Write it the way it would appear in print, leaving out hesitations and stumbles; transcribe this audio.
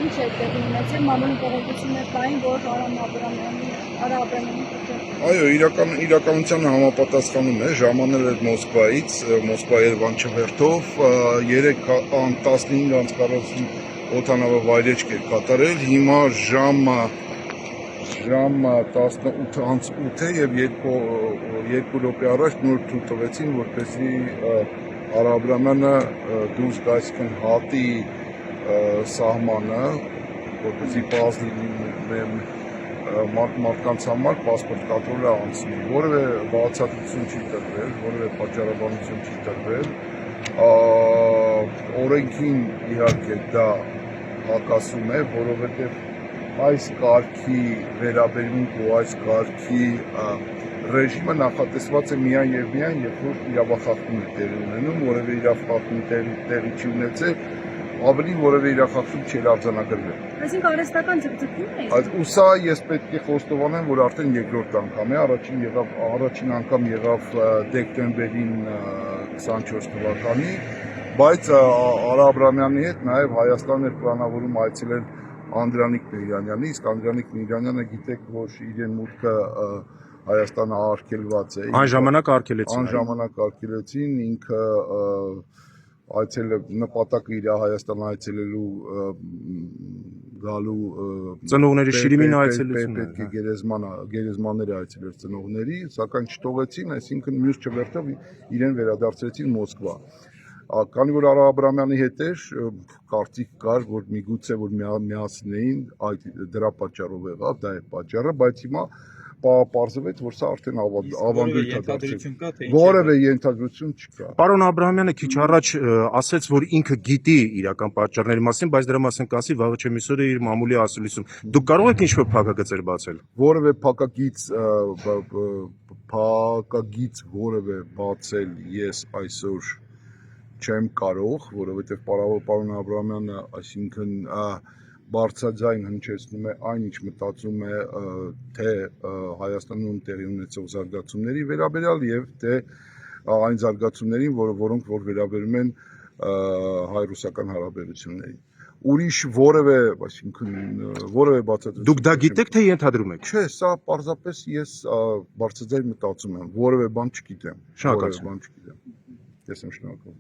Ինչ է տեղի ունեցել մամուլի տեղեկություններ կային, որ Արա Աբրամյանի Այո, իրականությանը համապատասխանում է, ժամանել էր Մոսկվայից, Մոսկվա Երևան չվերթով, 15:40 օդանավը վայրեջք էր կատարել, հիմա ժամը 18:08 է և 2 րոպե առաջ նոր թույլ տվեցին, որպեսզի Արա Աբրամյանը դուրս գա, այսինքն հատի սահմանը, որպեսզի պարզ լինի մարդկանց համար պասպորտ կոնտրոլը անցնի, որևէ բացատրություն չի տրվել, որևէ պատճառաբանություն չի տրվել, օրենքին իհարկե դա հակասում է, որովհետև այս կարգի վերաբերմունք ու այս կարգի ռեժիմը նախատեսված է միայն և միայն, երբ որ իրավախախտում է տեղի ունենում, որևէ իրավախախտում տեղի չի ունեցել, ավելի որևէ իրավախախտում չի արձանագրվել։ Այսինքն արհեստական ձգձգում է։ Ու սա ես պետք է խոստովանեմ, որ արդեն երկրորդ անգամ է, առաջին անգամ եղավ դեկտեմբերին 24 թվականի, բայց Արա Աբրամյանի հետ նաև Հայաստան էր պլանավորում այցելել Անդրանիկ Միրզոյանը, իսկ Անդրանիկ Միրզոյանը գիտեք, որ իրեն մուտքը Հայաստանը արգելված է։ Այն ժամանակ արգելեցին, ինքը նպատակը իր Հայաստան այցելելու գալու ծնողների շիրիմին այցելություն պետք է գերեզմանները այցելեր ծնողների, սակայն չթողեցին, այսինքն մյուս չվերթով իրեն վերադարձրեցին Մոսկվա։ Քանի որ Արա Աբրամյանի հետ էր, կարծիք կար, որ միգուցե որ միացնեին, դրա պատճառով եղավ, դա է պատճառը, բայց հիմա պարզվեց, որ սա արդեն ավանդույթ է դարձել։ Որևէ ենթադրություն չկա։ Պարոն Աբրահամյանը քիչ առաջ ասաց, որ ինքը գիտի իրական պատճառների մասին, բայց դրա մասին կասի վաղը չէ միսօրը իր մամուլի ասուլիսում։ Դուք կարող եք ինչ-որ փակագծեր բացել։ Որևէ փակագիծ որևէ բացել ես այսօր չեմ կարող, որովհետև պարոն Աբրահամյանը, այսինքն բարձրաձայն հնչեցնում է այն, ինչ մտածում է թե Հայաստանում տեղի ունեցող զարգացումների վերաբերյալ եւ թե այն զարգացումներին, որոնք վերաբերում են հայ-ռուսական հարաբերություններին։ Ուրիշ որևէ բացատրություն։ Դուք դա գիտեք, թե ենթադրում եք։ Չէ, սա պարզապես ես բարձրաձայն մտածում եմ, որևէ բան չգիտեմ։ Շնորհակալություն։ Ես եմ շնորհակալ։